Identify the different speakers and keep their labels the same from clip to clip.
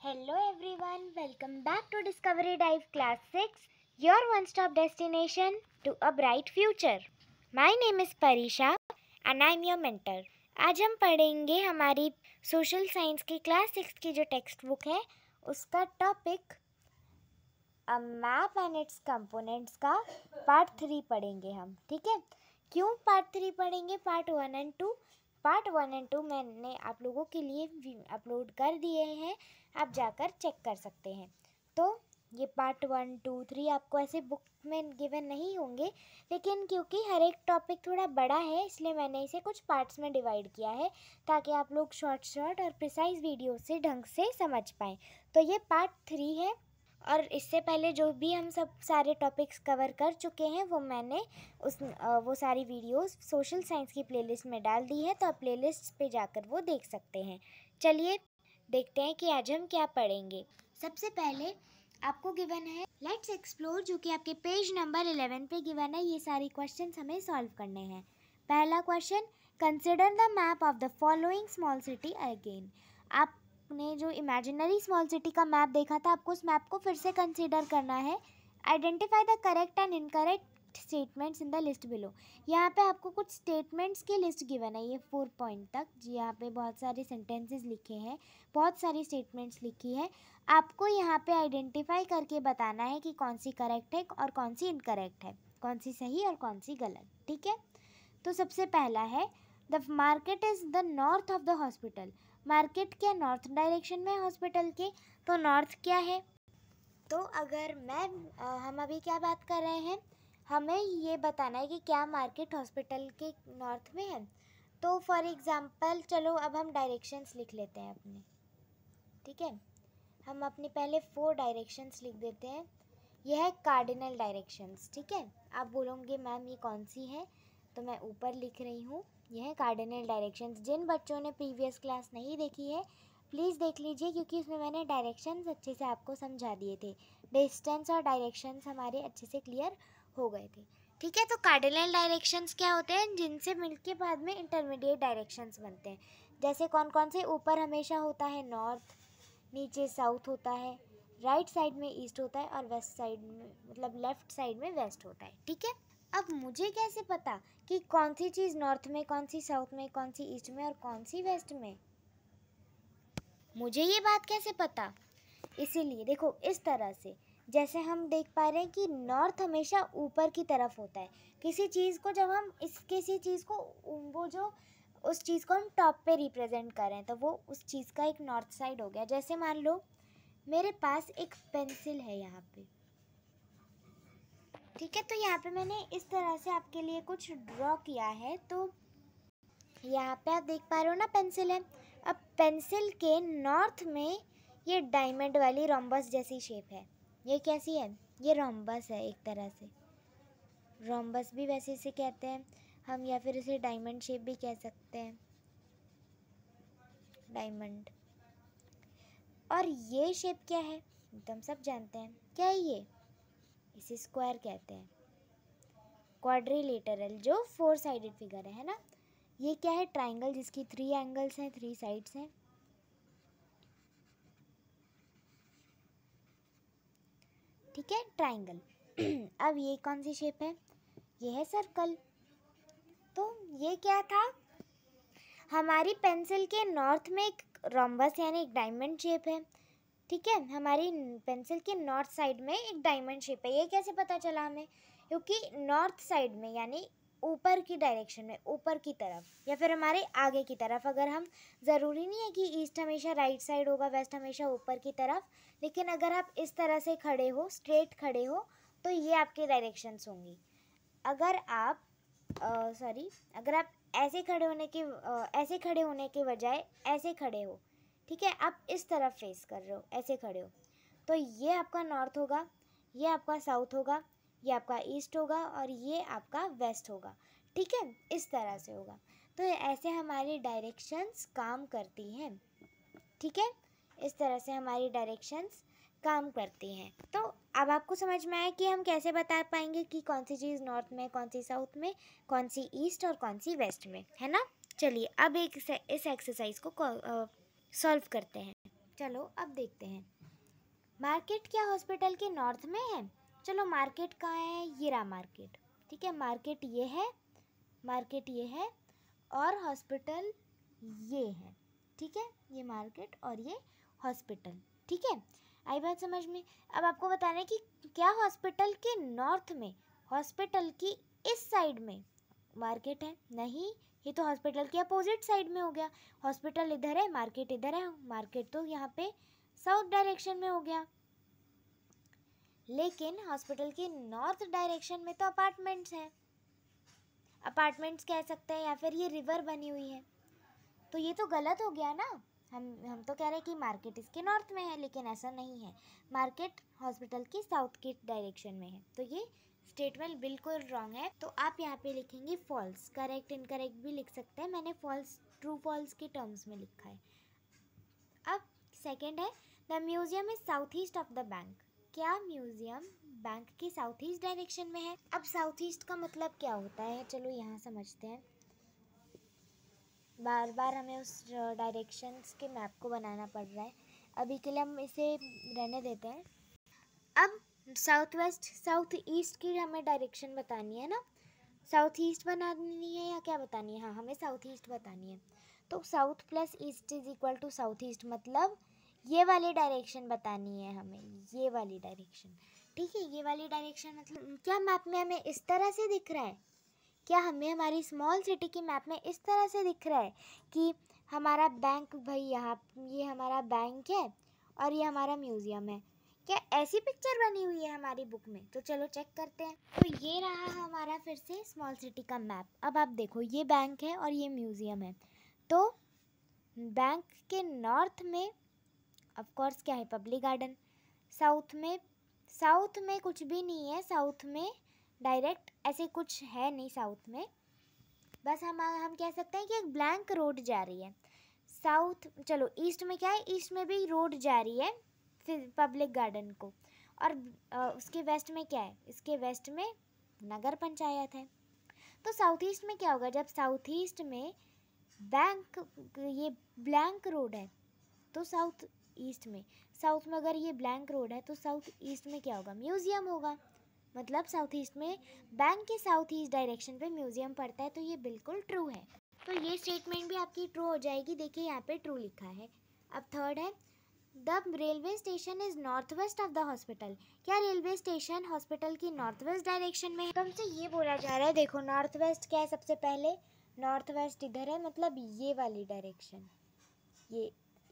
Speaker 1: Hello everyone, welcome back to Discovery Dive Class 6, your one-stop destination to a bright future. My name is Parisha and I'm your mentor. आज हम पढ़ेंगे हमारी social science की class 6 की जो text book है उसका topic a map and it's components का पार्ट 3 पढ़ेंगे हम, ठीक है। क्यों पार्ट 3 पढ़ेंगे? पार्ट 1 एंड 2 मैंने आप लोगों के लिए अपलोड कर दिए हैं, आप जाकर चेक कर सकते हैं। तो ये पार्ट 1, 2, 3 आपको ऐसे बुक में गिवन नहीं होंगे, लेकिन क्योंकि हर एक टॉपिक थोड़ा बड़ा है इसलिए मैंने इसे कुछ पार्ट्स में डिवाइड किया है ताकि आप लोग शॉर्ट और प्रिसाइज वीडियो से ढंग से समझ पाएँ। तो ये पार्ट 3 है और इससे पहले जो भी हम सब सारे टॉपिक्स कवर कर चुके हैं वो मैंने वो सारी वीडियोस सोशल साइंस की प्लेलिस्ट में डाल दी है, तो आप प्लेलिस्ट पे जाकर वो देख सकते हैं। चलिए देखते हैं कि आज हम क्या पढ़ेंगे। सबसे पहले आपको गिवन है लेट्स एक्सप्लोर, जो कि आपके पेज नंबर 11 पे गिवन है। ये सारे क्वेश्चंस हमें सॉल्व करने हैं। पहला question, consider the map of the following small city again. आपने जो इमेजिनरी स्मॉल सिटी का मैप देखा था, आपको उस मैप को फिर से कंसीडर करना है। Identify the correct and incorrect statements in the list below. यहाँ पे आपको कुछ स्टेटमेंट्स की लिस्ट गिवन है, ये 4 पॉइंट तक। जी, यहाँ पे बहुत सारे सेंटेंसेस लिखे हैं, बहुत सारी स्टेटमेंट्स लिखी है। आपको यहाँ पे आइडेंटिफाई करके बताना है कि कौन सी करेक्ट है और कौन सी इनकरेक्ट है, कौन सी सही और कौन सी गलत, ठीक है। तो सबसे पहला है the market is the north of the hospital. Market क्या नॉर्थ डायरेक्शन में है हॉस्पिटल के, तो नॉर्थ क्या है? तो अगर हम अभी क्या बात कर रहे हैं, हमें ये बताना है कि क्या मार्केट हॉस्पिटल के नॉर्थ में है। तो फॉर एग्ज़ाम्पल चलो अब हम डायरेक्शंस लिख लेते हैं अपने, ठीक है। हम अपने पहले 4 डायरेक्शंस लिख देते हैं। यह है कार्डिनल डायरेक्शंस, ठीक है। आप बोलोगे मैम ये कौन सी है, तो मैं ऊपर लिख रही हूँ, यह है कार्डिनल डायरेक्शंस। जिन बच्चों ने प्रीवियस क्लास नहीं देखी है प्लीज़ देख लीजिए, क्योंकि उसमें मैंने डायरेक्शंस अच्छे से आपको समझा दिए थे। डिस्टेंस और डायरेक्शंस हमारे अच्छे से क्लियर हो गए थे, ठीक है। तो कार्डिनल डायरेक्शंस क्या होते हैं? जिनसे मिलके बाद में इंटरमीडिएट डायरेक्शंस बनते हैं। जैसे कौन कौन से? ऊपर हमेशा होता है नॉर्थ, नीचे साउथ होता है, राइट साइड में ईस्ट होता है और वेस्ट साइड में मतलब लेफ्ट साइड में वेस्ट होता है, ठीक है। अब मुझे कैसे पता कि कौन सी चीज़ नॉर्थ में, कौन सी साउथ में, कौन सी ईस्ट में और कौन सी वेस्ट में? मुझे ये बात कैसे पता? इसीलिए देखो इस तरह से, जैसे हम देख पा रहे हैं कि नॉर्थ हमेशा ऊपर की तरफ होता है। किसी चीज़ को जब हम किसी चीज़ को वो जो उस चीज़ को हम टॉप पे रिप्रेजेंट कर रहे हैं तो वो उस चीज़ का एक नॉर्थ साइड हो गया। जैसे मान लो मेरे पास एक पेंसिल है यहाँ पे, ठीक है। तो यहाँ पे मैंने इस तरह से आपके लिए कुछ ड्रॉ किया है। तो यहाँ पे आप देख पा रहे हो ना, पेंसिल है। अब पेंसिल के नॉर्थ में ये डायमंड वाली रोम्बस जैसी शेप है। ये कैसी है? ये रोम्बस है एक तरह से। रोम्बस भी वैसे इसे कहते हैं हम, या फिर इसे डायमंड शेप भी कह सकते हैं, डायमंड। और ये शेप क्या है? एकदम सब जानते हैं, क्या है ये? इसे स्क्वायर कहते हैं, क्वाड्रिलेटरल, जो 4 साइडेड फिगर है ना। ये क्या है? ट्राइंगल, जिसकी 3 एंगल्स हैं, 3 साइड्स हैं, ठीक है, ट्राइंगल। अब ये कौन सी शेप है? ये है सर्कल। तो ये क्या था? हमारी पेंसिल के नॉर्थ में एक रोम्बस यानी एक डायमंड शेप है, ठीक है। हमारी पेंसिल के नॉर्थ साइड में एक डायमंड शेप है। ये कैसे पता चला हमें? क्योंकि नॉर्थ साइड में यानी ऊपर की डायरेक्शन में, ऊपर की तरफ या फिर हमारे आगे की तरफ, अगर हम, ज़रूरी नहीं है कि ईस्ट हमेशा राइट साइड होगा, वेस्ट हमेशा ऊपर की तरफ, लेकिन अगर आप इस तरह से खड़े हो, स्ट्रेट खड़े हो, तो ये आपकी डायरेक्शंस होंगी। अगर आप अगर आप ऐसे खड़े होने के बजाय ऐसे खड़े हो, ठीक है, आप इस तरफ फेस कर रहे हो, ऐसे खड़े हो, तो ये आपका नॉर्थ होगा, ये आपका साउथ होगा, ये आपका ईस्ट होगा और ये आपका वेस्ट होगा, ठीक है। इस तरह से होगा। तो ऐसे हमारी डायरेक्शंस काम करती हैं, ठीक है। इस तरह से हमारी डायरेक्शंस काम करती हैं। तो अब आपको समझ में आया कि हम कैसे बता पाएंगे कि कौन सी चीज़ नॉर्थ में, कौन सी साउथ में, कौन सी ईस्ट और कौन सी वेस्ट में, है ना। चलिए अब इस एक्सरसाइज को सॉल्व करते हैं। चलो अब देखते हैं, मार्केट क्या हॉस्पिटल के नॉर्थ में है? चलो मार्केट कहाँ है? ये रहा मार्केट, ठीक है। मार्केट ये है और हॉस्पिटल ये है, ठीक है। ये मार्केट और ये हॉस्पिटल, ठीक है। आई बात समझ में? अब आपको बताना है कि क्या हॉस्पिटल के नॉर्थ में, हॉस्पिटल की इस साइड में मार्केट है? नहीं, ये तो हॉस्पिटल के अपोजिट साइड में हो गया। हॉस्पिटल इधर है, मार्केट इधर है। मार्केट तो यहाँ पे साउथ डायरेक्शन में हो गया, लेकिन हॉस्पिटल के नॉर्थ डायरेक्शन में तो अपार्टमेंट्स हैं। अपार्टमेंट्स कह सकते हैं या फिर ये रिवर बनी हुई है, तो ये तो गलत हो गया ना। हम तो कह रहे हैं कि मार्केट इसके नॉर्थ में है, लेकिन ऐसा नहीं है। मार्केट हॉस्पिटल की साउथ की डायरेक्शन में है, तो ये स्टेटमेंट बिल्कुल रॉन्ग है। तो आप यहाँ पे लिखेंगे फॉल्स। करेक्ट इनकरेक्ट भी लिख सकते हैं, मैंने फॉल्स ट्रू फॉल्स के टर्म्स में लिखा है। अब सेकंड है, the museum is south east of the bank. क्या म्यूजियम बैंक के साउथ ईस्ट डायरेक्शन में है? अब साउथ ईस्ट का मतलब क्या होता है, चलो यहाँ समझते हैं। बार बार हमें उस डायरेक्शंस के मैप को बनाना पड़ रहा है, अभी के लिए हम इसे रहने देते हैं। अब साउथ वेस्ट साउथ ईस्ट की हमें डायरेक्शन बतानी है ना, साउथ ईस्ट बनानी है या क्या बतानी है? हाँ, हमें साउथ ईस्ट बतानी है। तो south plus east is equal to south east, मतलब ये वाली डायरेक्शन बतानी है हमें, ये वाली डायरेक्शन, ठीक है। ये वाली डायरेक्शन मतलब क्या मैप में हमें इस तरह से दिख रहा है? क्या हमें हमारी स्मॉल सिटी की मैप में इस तरह से दिख रहा है कि हमारा बैंक, भाई यहाँ ये हमारा बैंक है और ये हमारा म्यूज़ियम है? क्या ऐसी पिक्चर बनी हुई है हमारी बुक में? तो चलो चेक करते हैं। तो ये रहा हमारा फिर से स्मॉल सिटी का मैप। अब आप देखो, ये बैंक है और ये म्यूज़ियम है। तो बैंक के नॉर्थ में ऑफ कोर्स क्या है? Public garden. साउथ में कुछ भी नहीं है। साउथ में डायरेक्ट ऐसे कुछ है नहीं साउथ में, बस हम कह सकते हैं कि एक ब्लैंक रोड जा रही है साउथ। चलो ईस्ट में क्या है? ईस्ट में भी रोड जा रही है फिर पब्लिक गार्डन को। और उसके वेस्ट में क्या है? इसके वेस्ट में नगर पंचायत है। तो साउथ ईस्ट में क्या होगा? जब साउथ ईस्ट में बैंक ये ब्लैंक रोड है, तो साउथ में अगर ये ब्लैंक रोड है तो साउथ ईस्ट में क्या होगा? म्यूज़ियम होगा। मतलब साउथ ईस्ट में बैंक के साउथ ईस्ट डायरेक्शन पे म्यूज़ियम पड़ता है, तो ये बिल्कुल ट्रू है। तो ये स्टेटमेंट भी आपकी ट्रू हो जाएगी। देखिए यहाँ पे ट्रू लिखा है। अब थर्ड है, the railway station is north west of the hospital. क्या रेलवे स्टेशन हॉस्पिटल की नॉर्थ वेस्ट डायरेक्शन में है? तो हमसे ये बोला जा रहा है, देखो नॉर्थ वेस्ट क्या है? सबसे पहले नॉर्थ वेस्ट इधर है, मतलब ये वाली डायरेक्शन,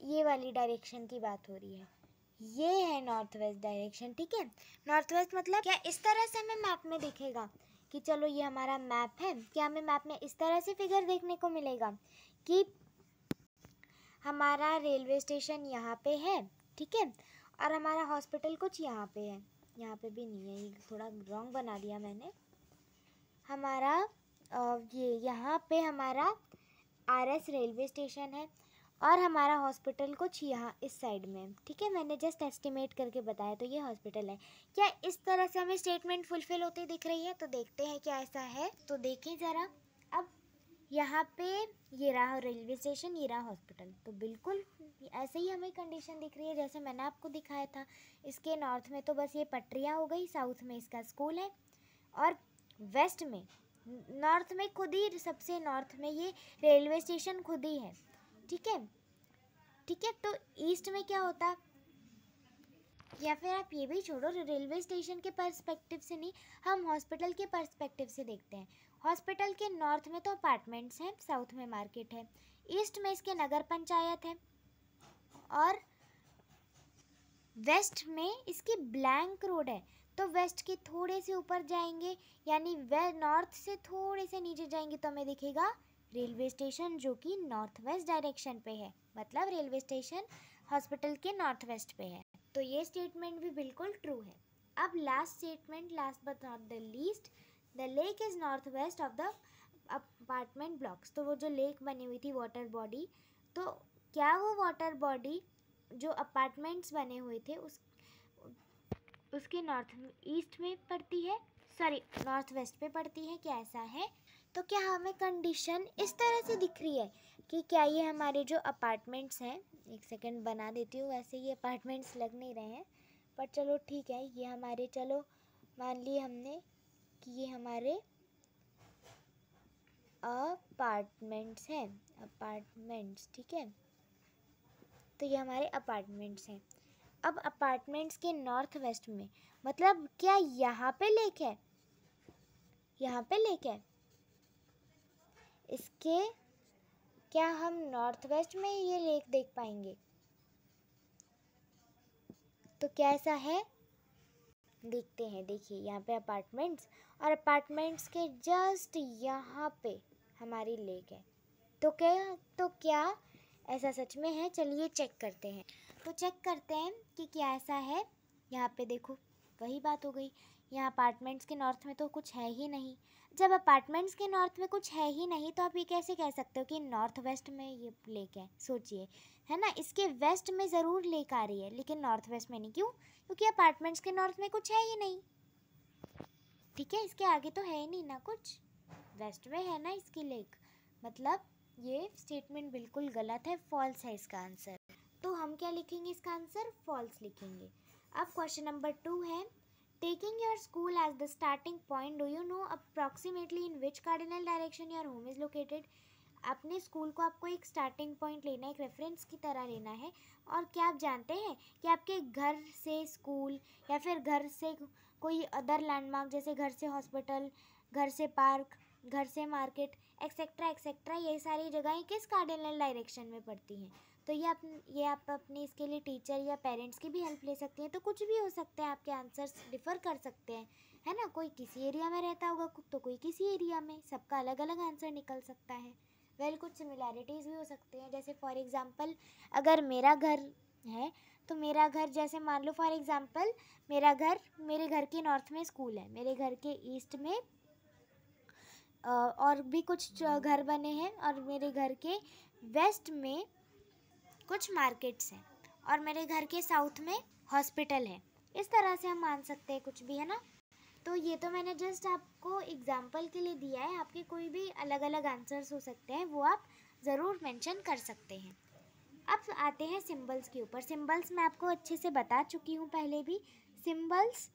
Speaker 1: ये वाली डायरेक्शन की बात हो रही है। ये है नॉर्थ वेस्ट डायरेक्शन, ठीक है। नॉर्थ वेस्ट मतलब क्या? इस तरह से हमें मैप में दिखेगा कि चलो ये हमारा मैप है। क्या हमें मैप में इस तरह से फिगर देखने को मिलेगा कि हमारा रेलवे स्टेशन यहाँ पे है, ठीक है, और हमारा हॉस्पिटल कुछ यहाँ पे है। यहाँ पे भी नहीं है, ये थोड़ा रॉन्ग बना दिया मैंने। हमारा ये यहाँ पे हमारा RS रेलवे स्टेशन है और हमारा हॉस्पिटल कुछ यहाँ इस साइड में, ठीक है। मैंने जस्ट एस्टिमेट करके बताया, तो ये हॉस्पिटल है। क्या इस तरह से हमें स्टेटमेंट फुलफिल होती दिख रही है? तो देखते हैं क्या ऐसा है। तो देखें ज़रा, अब यहाँ पे ये रहा रेलवे स्टेशन, ये रहा हॉस्पिटल, तो बिल्कुल ऐसे ही हमें कंडीशन दिख रही है जैसे मैंने आपको दिखाया था। इसके नॉर्थ में तो बस ये पटरियाँ हो गई, साउथ में इसका स्कूल है, और वेस्ट में नॉर्थ में खुद ही सबसे नॉर्थ में ये रेलवे स्टेशन खुद ही है, ठीक है। तो ईस्ट में क्या होता? या फिर आप ये भी छोड़ो, रेलवे स्टेशन के पर्सपेक्टिव से नहीं, हम हॉस्पिटल के पर्सपेक्टिव से देखते हैं। हॉस्पिटल के नॉर्थ में तो अपार्टमेंट्स हैं, साउथ में मार्केट है, ईस्ट में इसके नगर पंचायत है, और वेस्ट में इसकी ब्लैंक रोड है। तो वेस्ट के थोड़े से ऊपर जाएंगे, यानी नॉर्थ से थोड़े से नीचे जाएंगे तो हमें दिखेगा रेलवे स्टेशन, जो कि नॉर्थ वेस्ट डायरेक्शन पे है। मतलब रेलवे स्टेशन हॉस्पिटल के नॉर्थ वेस्ट पे है। तो ये स्टेटमेंट भी बिल्कुल ट्रू है। अब last statement, last but not the least, the lake is north west of the apartment blocks. तो वो जो लेक बनी हुई थी, वाटर बॉडी, तो क्या वो वाटर बॉडी जो अपार्टमेंट्स बने हुए थे उसके नॉर्थ ईस्ट में पड़ती है, सॉरी नॉर्थ वेस्ट पे पड़ती है? क्या ऐसा है? तो क्या हमें कंडीशन इस तरह से दिख रही है कि क्या ये हमारे जो अपार्टमेंट्स हैं, एक सेकंड बना देती हूँ। वैसे ये अपार्टमेंट्स लग नहीं रहे हैं, पर चलो ठीक है, ये हमारे, चलो मान लिए हमने कि ये हमारे अपार्टमेंट्स हैं, अपार्टमेंट्स, ठीक है। तो ये हमारे अपार्टमेंट्स हैं। अब अपार्टमेंट्स के नॉर्थ वेस्ट में, मतलब क्या यहाँ पे लेक है, यहाँ पे लेक है, इसके क्या हम नॉर्थ वेस्ट में ये लेक देख पाएंगे? तो क्या ऐसा है? देखते हैं। देखिए यहाँ पे अपार्टमेंट्स, और अपार्टमेंट्स के जस्ट यहाँ पे हमारी लेक है। तो क्या ऐसा सच में है? चलिए चेक करते हैं। तो चेक करते हैं कि क्या ऐसा है। यहाँ पे देखो, वही बात हो गई, यहाँ अपार्टमेंट्स के नॉर्थ में तो कुछ है ही नहीं। जब अपार्टमेंट्स के नॉर्थ में कुछ है ही नहीं, तो आप ये कैसे कह सकते हो कि नॉर्थ वेस्ट में ये लेक है? सोचिए, है ना, इसके वेस्ट में ज़रूर लेक आ रही है, लेकिन नॉर्थ वेस्ट में नहीं। क्यों? क्योंकि अपार्टमेंट्स के नॉर्थ में कुछ है ही नहीं, ठीक है। इसके आगे तो है ही नहीं ना कुछ, वेस्ट में है ना इसकी लेक, मतलब ये स्टेटमेंट बिल्कुल गलत है, फॉल्स है इसका आंसर। तो हम क्या लिखेंगे इसका आंसर? फॉल्स लिखेंगे। अब क्वेश्चन नंबर 2 है, taking your school as the starting point, do you know approximately in which cardinal direction your home is located? अपने स्कूल को आपको एक स्टार्टिंग पॉइंट लेना है, एक रेफरेंस की तरह लेना है, और क्या आप जानते हैं कि आपके घर से स्कूल या फिर घर से कोई अदर लैंडमार्क, जैसे घर से हॉस्पिटल, घर से पार्क, घर से मार्केट, एक्सेट्रा एक्सेट्रा, ये सारी जगहें किस कार्डिनल डायरेक्शन में पड़ती हैं? तो ये आप अपनी इसके लिए टीचर या पेरेंट्स की भी हेल्प ले सकती हैं। तो कुछ भी हो सकता है, आपके आंसर्स डिफ़र कर सकते हैं, है ना। कोई किसी एरिया में रहता होगा तो कोई किसी एरिया में, सबका अलग अलग आंसर निकल सकता है। कुछ सिमिलैरिटीज़ भी हो सकते हैं, जैसे फॉर एग्ज़ाम्पल अगर मेरा घर है, तो मेरा घर, जैसे मान लो फॉर एग्ज़ाम्पल मेरे घर के नॉर्थ में स्कूल है, मेरे घर के ईस्ट में और भी कुछ घर बने हैं, और मेरे घर के वेस्ट में कुछ मार्केट्स हैं, और मेरे घर के साउथ में हॉस्पिटल है। इस तरह से हम मान सकते हैं कुछ भी, है ना। तो ये तो मैंने जस्ट आपको एग्जाम्पल के लिए दिया है, आपके कोई भी अलग अलग आंसर्स हो सकते हैं, वो आप ज़रूर मेंशन कर सकते हैं। अब आते हैं सिंबल्स के ऊपर। सिंबल्स मैं आपको अच्छे से बता चुकी हूँ पहले भी। सिंबल्स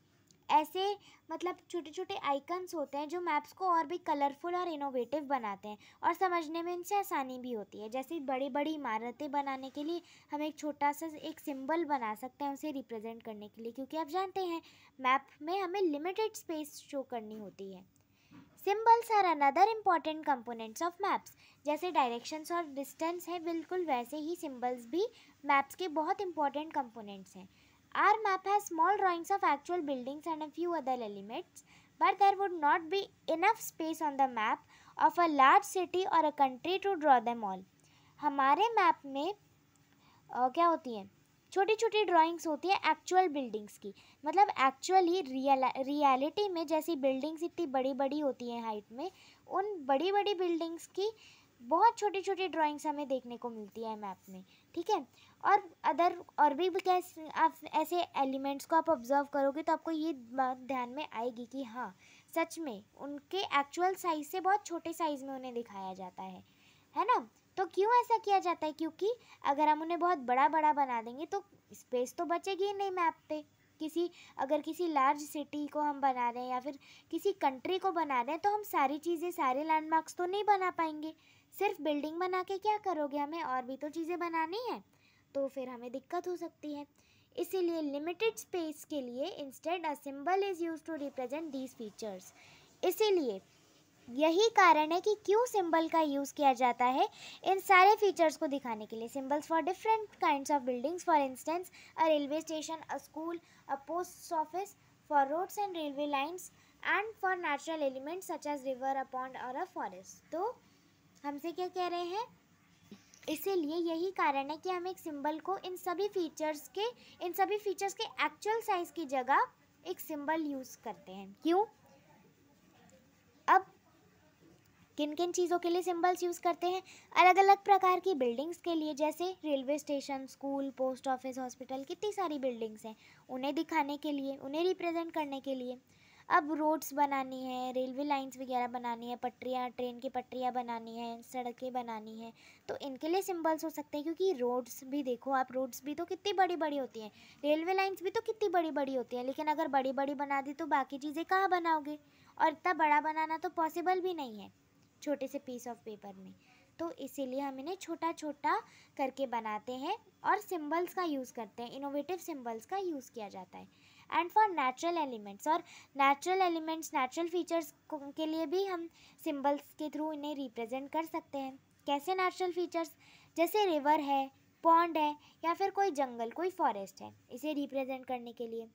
Speaker 1: ऐसे मतलब छोटे छोटे आइकन्स होते हैं जो मैप्स को और भी कलरफुल और इनोवेटिव बनाते हैं, और समझने में इनसे आसानी भी होती है। जैसे बड़ी बड़ी इमारतें बनाने के लिए हम एक छोटा सा एक सिंबल बना सकते हैं उसे रिप्रेजेंट करने के लिए, क्योंकि आप जानते हैं मैप में हमें लिमिटेड स्पेस शो करनी होती है। Symbols are another important components of maps. जैसे डायरेक्शंस और डिस्टेंस है, बिल्कुल वैसे ही सिंबल्स भी मैप्स के बहुत इंपॉर्टेंट कंपोनेंट्स हैं। Our map has small drawings of actual buildings and a few other elements, but there would not be enough space on the map of a large city or a country to draw them all. हमारे map में क्या होती हैं? छोटी छोटी drawings होती है actual buildings की, मतलब एक्चुअली रियलिटी में जैसी बिल्डिंग्स इतनी बड़ी बड़ी होती हैं हाइट में, उन बड़ी बड़ी बिल्डिंग्स की बहुत छोटी छोटी ड्राइंग्स हमें देखने को मिलती है मैप में, ठीक है। और भी कैसे आप ऐसे एलिमेंट्स को आप ऑब्जर्व करोगे तो आपको ये बात ध्यान में आएगी कि हाँ, सच में उनके एक्चुअल साइज़ से बहुत छोटे साइज़ में उन्हें दिखाया जाता है ना। तो क्यों ऐसा किया जाता है? क्योंकि अगर हम उन्हें बहुत बड़ा बड़ा बना देंगे तो स्पेस तो बचेगी ही नहीं मैप पे। अगर किसी लार्ज सिटी को हम बना रहे हैं या फिर किसी कंट्री को बना रहे हैं, तो हम सारी चीज़ें, सारे लैंडमार्क्स तो नहीं बना पाएंगे। सिर्फ बिल्डिंग बना के क्या करोगे? हमें और भी तो चीज़ें बनानी है, तो फिर हमें दिक्कत हो सकती है। इसीलिए लिमिटेड स्पेस के लिए instead a symbol is used to represent these features. इसीलिए यही कारण है कि क्यों सिंबल का यूज़ किया जाता है इन सारे फीचर्स को दिखाने के लिए। Symbols for different kinds of buildings, for instance a railway station, a school, a post office, for roads and railway lines, and for natural elements such as river, a pond और a forest. तो हमसे क्या कह रहे हैं? इसीलिए यही कारण है कि हम एक सिंबल को इन सभी फीचर्स के एक्चुअल साइज की जगह एक सिंबल यूज़ करते हैं। क्यों? अब किन किन चीज़ों के लिए सिंबल्स यूज़ करते हैं? अलग अलग प्रकार की बिल्डिंग्स के लिए, जैसे railway station, school, post office, hospital, कितनी सारी बिल्डिंग्स हैं, उन्हें दिखाने के लिए, उन्हें रिप्रेजेंट करने के लिए। अब रोड्स बनानी है, रेलवे लाइंस वगैरह बनानी है, पटरियाँ, ट्रेन की पटरियाँ बनानी है, सड़कें बनानी है, तो इनके लिए सिंबल्स हो सकते हैं। क्योंकि रोड्स भी देखो आप, रोड्स भी तो कितनी बड़ी बड़ी होती हैं, रेलवे लाइंस भी तो कितनी बड़ी बड़ी होती हैं, लेकिन अगर बड़ी बड़ी बना दी तो बाकी चीज़ें कहाँ बनाओगे, और इतना बड़ा बनाना तो पॉसिबल भी नहीं है छोटे से पीस ऑफ पेपर में। तो इसीलिए हम इन्हें छोटा छोटा करके बनाते हैं और सिंबल्स का यूज़ करते हैं, इनोवेटिव सिंबल्स का यूज़ किया जाता है। एंड फॉर नेचुरल एलिमेंट्स, और नेचुरल एलिमेंट्स, नेचुरल फीचर्स के लिए भी हम सिंबल्स के थ्रू इन्हें रिप्रेजेंट कर सकते हैं। कैसे नेचुरल फीचर्स? जैसे रिवर है, पॉन्ड है, या फिर कोई जंगल, कोई फॉरेस्ट है, इसे रिप्रेजेंट करने के लिए।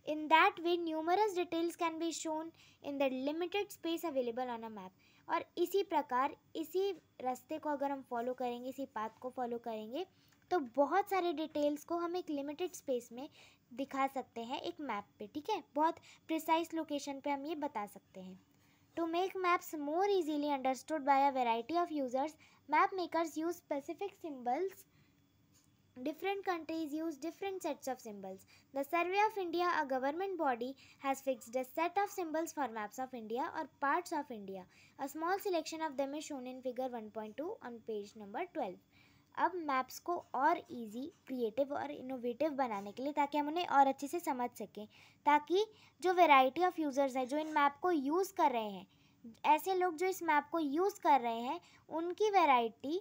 Speaker 1: In that way, numerous details can be shown in the limited space available on a map. और इसी प्रकार, इसी रास्ते को अगर हम फॉलो करेंगे, इसी पाथ को फॉलो करेंगे, तो बहुत सारे डिटेल्स को हम एक लिमिटेड स्पेस में दिखा सकते हैं एक मैप पे, ठीक है। बहुत प्रिसाइज लोकेशन पे हम ये बता सकते हैं। To make maps more easily understood by a variety of users, map makers use specific symbols. Different countries use different sets of symbols. The Survey of India, a government body, has fixed a set of symbols for maps of India or parts of India. A small selection of them is shown in figure 1.2 on page number 12. अब maps को और easy, creative और innovative बनाने के लिए, ताकि हम उन्हें और अच्छे से समझ सकें, ताकि जो वैरायटी ऑफ यूज़र्स हैं जो इन मैप को यूज़ कर रहे हैं, ऐसे लोग जो इस मैप को यूज़ कर रहे हैं, उनकी वैरायटी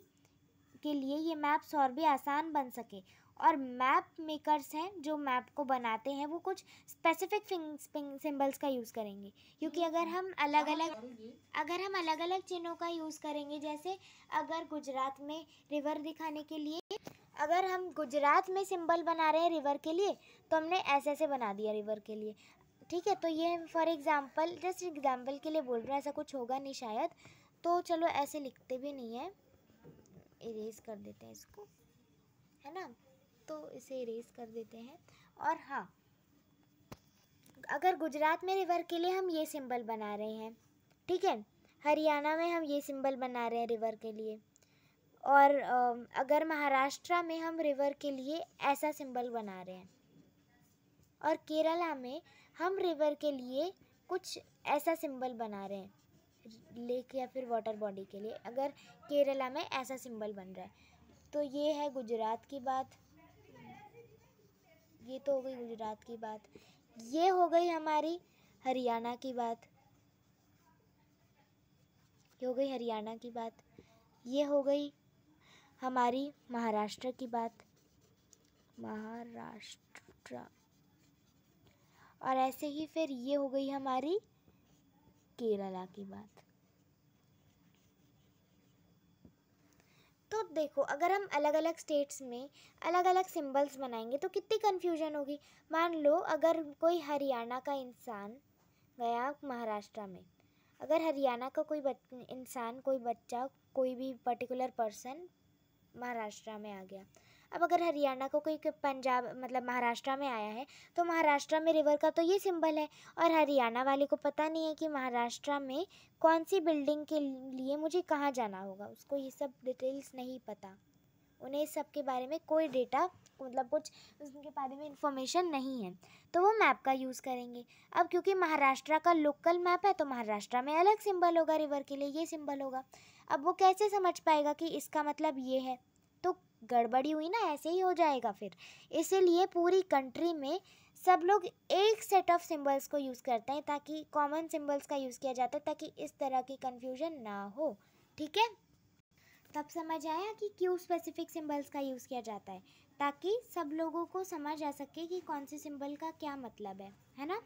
Speaker 1: के लिए ये मैप्स और भी आसान बन सके। और मैप मेकर्स हैं जो मैप को बनाते हैं, वो कुछ स्पेसिफिक सिंबल्स का यूज़ करेंगे। क्योंकि अगर हम अलग अलग चिन्हों का यूज़ करेंगे, जैसे अगर गुजरात में रिवर दिखाने के लिए, अगर हम गुजरात में सिंबल बना रहे हैं रिवर के लिए, तो हमने ऐसे बना दिया रिवर के लिए, ठीक है। तो ये फॉर एग्ज़ाम्पल, जस्ट एग्ज़ाम्पल के लिए बोल रहे हैं, ऐसा कुछ होगा नहीं शायद, तो चलो ऐसे लिखते भी नहीं है, इरेज कर देते हैं इसको, है ना। तो इसे इरेज कर देते हैं। और हाँ, अगर गुजरात में रिवर के लिए हम ये सिंबल बना रहे हैं, ठीक है, हरियाणा में हम ये सिंबल बना रहे हैं रिवर के लिए, और अगर महाराष्ट्र में हम रिवर के लिए ऐसा सिंबल बना रहे हैं, और केरला में हम रिवर के लिए कुछ ऐसा सिंबल बना रहे हैं, लेक या फिर वाटर बॉडी के लिए अगर केरला में ऐसा सिंबल बन रहा है। तो ये है गुजरात की बात, ये तो हो गई गुजरात की बात। ये हो गई हमारी हरियाणा की बात, ये हो गई हरियाणा की बात। ये हो गई हमारी महाराष्ट्र की बात, महाराष्ट्र। और ऐसे ही फिर ये हो गई हमारी केरला की बात। तो देखो, अगर हम अलग अलग स्टेट्स में अलग अलग सिंबल्स बनाएंगे तो कितनी कन्फ्यूजन होगी। मान लो अगर कोई हरियाणा का इंसान गया महाराष्ट्र में, अगर हरियाणा का कोई इंसान, कोई बच्चा, कोई भी पर्टिकुलर पर्सन महाराष्ट्र में आ गया। अब अगर हरियाणा को कोई पंजाब मतलब महाराष्ट्र में आया है, तो महाराष्ट्र में रिवर का तो ये सिंबल है, और हरियाणा वाले को पता नहीं है कि महाराष्ट्र में कौन सी बिल्डिंग के लिए मुझे कहाँ जाना होगा, उसको ये सब डिटेल्स नहीं पता, उन्हें इस सब के बारे में कोई डेटा मतलब कुछ उसके बारे में इंफॉर्मेशन नहीं है, तो वो मैप का यूज़ करेंगे। अब क्योंकि महाराष्ट्र का लोकल मैप है, तो महाराष्ट्र में अलग सिंबल होगा, रिवर के लिए ये सिंबल होगा। अब वो कैसे समझ पाएगा कि इसका मतलब ये है, तो गड़बड़ी हुई ना, ऐसे ही हो जाएगा फिर। इसीलिए पूरी कंट्री में सब लोग एक सेट ऑफ सिंबल्स को यूज़ करते हैं, ताकि कॉमन सिंबल्स का यूज़ किया जाता है, ताकि इस तरह की कन्फ्यूजन ना हो, ठीक है। तब समझ आया कि क्यों स्पेसिफिक सिंबल्स का यूज़ किया जाता है, ताकि सब लोगों को समझ आ सके कि कौन से सिंबल का क्या मतलब है ना।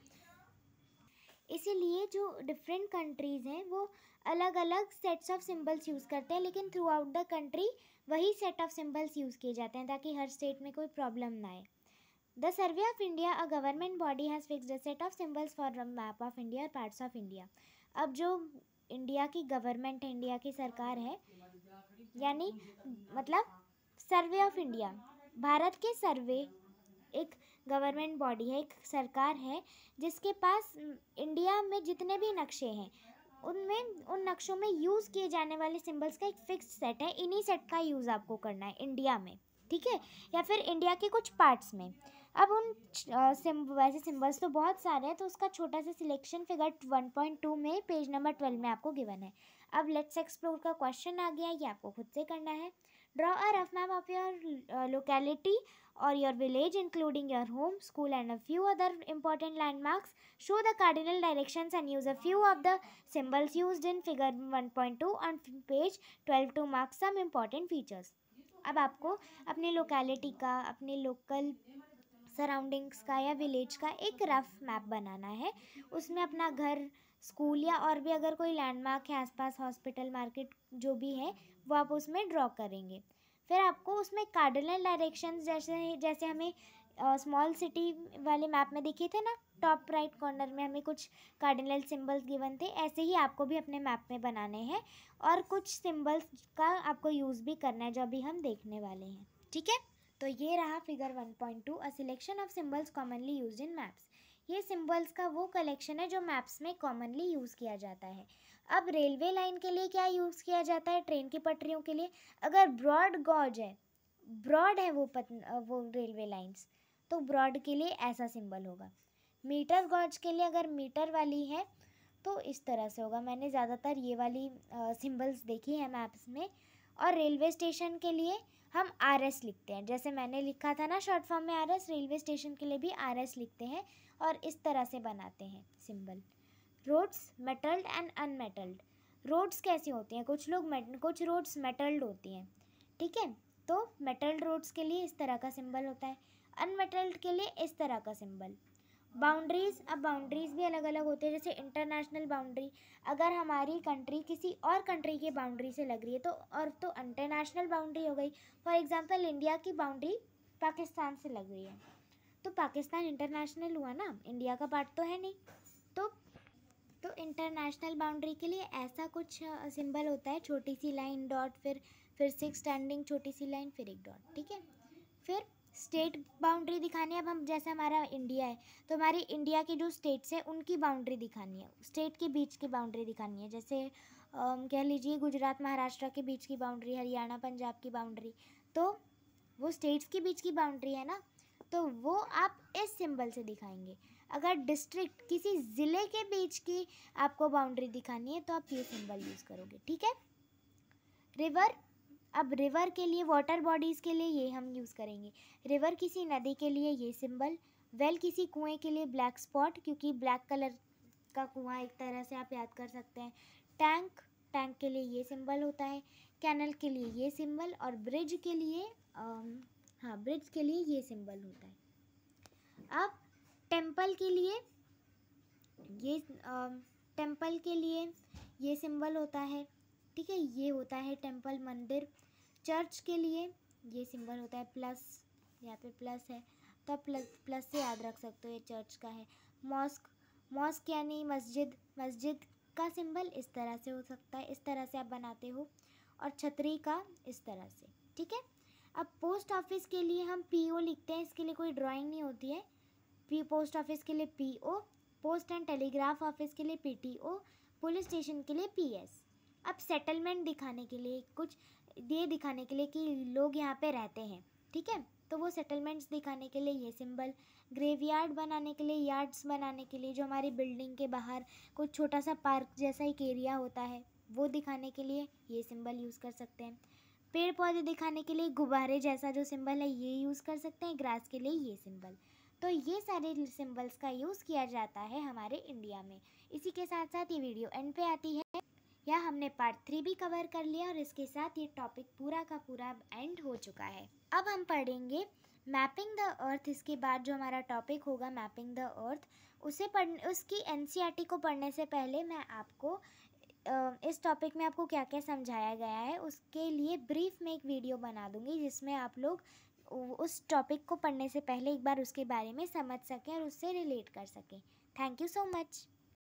Speaker 1: इसीलिए जो डिफरेंट कंट्रीज़ हैं वो अलग अलग सेट्स ऑफ सिंबल्स यूज़ करते हैं, लेकिन थ्रू आउट द कंट्री वही सेट ऑफ सिंबल्स यूज़ किए जाते हैं, ताकि हर स्टेट में कोई प्रॉब्लम ना आए। The survey of India, a government body, has fixed a set of symbols for a map of India और पार्ट्स ऑफ इंडिया। अब जो इंडिया की गवर्नमेंट है, इंडिया की सरकार है, यानी मतलब सर्वे ऑफ इंडिया, भारत के सर्वे एक गवर्नमेंट बॉडी है, एक सरकार है, जिसके पास इंडिया में जितने भी नक्शे हैं उनमें उन नक्शों में यूज़ किए जाने वाले सिंबल्स का एक फिक्स्ड सेट है। इन्हीं सेट का यूज़ आपको करना है इंडिया में, ठीक है, या फिर इंडिया के कुछ पार्ट्स में। अब उन वैसे सिंबल्स तो बहुत सारे हैं, तो उसका छोटा सा सिलेक्शन फिगर 1.2 में पेज नंबर 12 में आपको गिवन है। अब लेट्स एक्सप्लोर का क्वेश्चन आ गया, ये आपको खुद से करना है। Draw a rough map of your locality or your village including your home, school and a few other important landmarks. Show the cardinal directions and use a few of the symbols used in figure 1.2 on page 12 to mark some important features. अब आपको अपने locality का, अपने local surroundings का या village का एक rough map बनाना है। उसमें अपना घर, स्कूल या और भी अगर कोई लैंडमार्क है आसपास, हॉस्पिटल, मार्केट जो भी है, वो आप उसमें ड्रॉ करेंगे। फिर आपको उसमें कार्डिनल डायरेक्शंस जैसे हमें स्मॉल सिटी वाले मैप में दिखे थे ना, टॉप राइट कॉर्नर में हमें कुछ कार्डिनल सिंबल्स गिवन थे, ऐसे ही आपको भी अपने मैप में बनाने हैं और कुछ सिंबल्स का आपको यूज़ भी करना है जो अभी हम देखने वाले हैं। ठीक है, तो ये रहा figure 1.2, a selection of symbols commonly used in maps. ये सिंबल्स का वो कलेक्शन है जो मैप्स में कॉमनली यूज़ किया जाता है। अब रेलवे लाइन के लिए क्या यूज़ किया जाता है? ट्रेन की पटरियों के लिए अगर ब्रॉड गॉज है, ब्रॉड है वो रेलवे लाइंस, तो ब्रॉड के लिए ऐसा सिंबल होगा। मीटर गॉज के लिए अगर मीटर वाली है तो इस तरह से होगा। मैंने ज़्यादातर ये वाली सिंबल्स देखी है मैप्स में। और रेलवे स्टेशन के लिए हम RS लिखते हैं, जैसे मैंने लिखा था ना शॉर्ट फॉर्म में RS, रेलवे स्टेशन के लिए भी RS लिखते हैं और इस तरह से बनाते हैं symbol. Roads metalled and unmetalled. Roads कैसी होती हैं? कुछ रोड्स मेटल्ड होती हैं, ठीक है, तो मेटल्ड रोड्स के लिए इस तरह का सिंबल होता है, अनमेटल्ड के लिए इस तरह का सिंबल। बाउंड्रीज़, अब बाउंड्रीज़ भी अलग अलग होते हैं, जैसे इंटरनेशनल बाउंड्री, अगर हमारी कंट्री किसी और कंट्री की बाउंड्री से लग रही है तो इंटरनेशनल बाउंड्री हो गई। फॉर एग्जांपल इंडिया की बाउंड्री पाकिस्तान से लग रही है तो पाकिस्तान इंटरनेशनल हुआ ना, इंडिया का पार्ट तो है नहीं। तो इंटरनेशनल बाउंड्री के लिए ऐसा कुछ सिंबल होता है, छोटी सी लाइन, डॉट, फिर सिक्स स्टैंडिंग छोटी सी लाइन, फिर एक डॉट, ठीक है। फिर स्टेट बाउंड्री दिखानी है। अब हम जैसे हमारा इंडिया है तो हमारी इंडिया की जो स्टेट्स हैं उनकी बाउंड्री दिखानी है, स्टेट के बीच की बाउंड्री दिखानी है, जैसे कह लीजिए गुजरात महाराष्ट्र के बीच की बाउंड्री, हरियाणा पंजाब की बाउंड्री, तो वो स्टेट्स के बीच की बाउंड्री है ना, तो वो आप इस सिंबल से दिखाएंगे। अगर डिस्ट्रिक्ट किसी ज़िले के बीच की आपको बाउंड्री दिखानी है तो आप ये सिंबल यूज़ करोगे, ठीक है। रिवर, अब रिवर के लिए, वाटर बॉडीज़ के लिए ये हम यूज़ करेंगे। रिवर किसी नदी के लिए ये सिंबल। वेल किसी कुएं के लिए ब्लैक स्पॉट, क्योंकि ब्लैक कलर का कुआं एक तरह से आप याद कर सकते हैं। टैंक, टैंक के लिए ये सिंबल होता है। कैनल के लिए ये सिंबल, और ब्रिज के लिए हाँ, ब्रिज के लिए ये सिंबल होता है। अब टेम्पल के लिए ये सिंबल होता है, ठीक है, ये होता है टेम्पल, मंदिर। चर्च के लिए ये सिंबल होता है प्लस, यहाँ पे प्लस है तो आप प्लस से याद रख सकते हो ये चर्च का है। मॉस्क यानी मस्जिद, मस्जिद का सिंबल इस तरह से हो सकता है, इस तरह से आप बनाते हो, और छतरी का इस तरह से, ठीक है। अब पोस्ट ऑफिस के लिए हम PO लिखते हैं, इसके लिए कोई ड्राइंग नहीं होती है। पोस्ट ऑफिस के लिए PO, post and telegraph office के लिए PTO, पुलिस स्टेशन के लिए PS। अब सेटलमेंट दिखाने के लिए, कुछ ये दिखाने के लिए कि लोग यहाँ पे रहते हैं, ठीक है, तो वो सेटलमेंट्स दिखाने के लिए ये सिंबल। ग्रेवयार्ड बनाने के लिए, यार्ड्स बनाने के लिए, जो हमारी बिल्डिंग के बाहर कुछ छोटा सा पार्क जैसा एक एरिया होता है, वो दिखाने के लिए ये सिंबल यूज़ कर सकते हैं। पेड़ पौधे दिखाने के लिए गुब्बारे जैसा जो सिंबल है ये यूज़ कर सकते हैं। ग्रास के लिए ये सिंबल। तो ये सारे सिंबल्स का यूज़ किया जाता है हमारे इंडिया में। इसी के साथ साथ ये वीडियो एंड पे आती है, या हमने पार्ट 3 भी कवर कर लिया और इसके साथ ये टॉपिक पूरा का पूरा एंड हो चुका है। अब हम पढ़ेंगे मैपिंग द अर्थ। इसके बाद जो हमारा टॉपिक होगा मैपिंग द अर्थ, उसकी NCERT को पढ़ने से पहले मैं आपको इस टॉपिक में आपको क्या क्या समझाया गया है उसके लिए ब्रीफ में एक वीडियो बना दूंगी, जिसमें आप लोग उस टॉपिक को पढ़ने से पहले एक बार उसके बारे में समझ सकें और उससे रिलेट कर सकें। Thank you so much.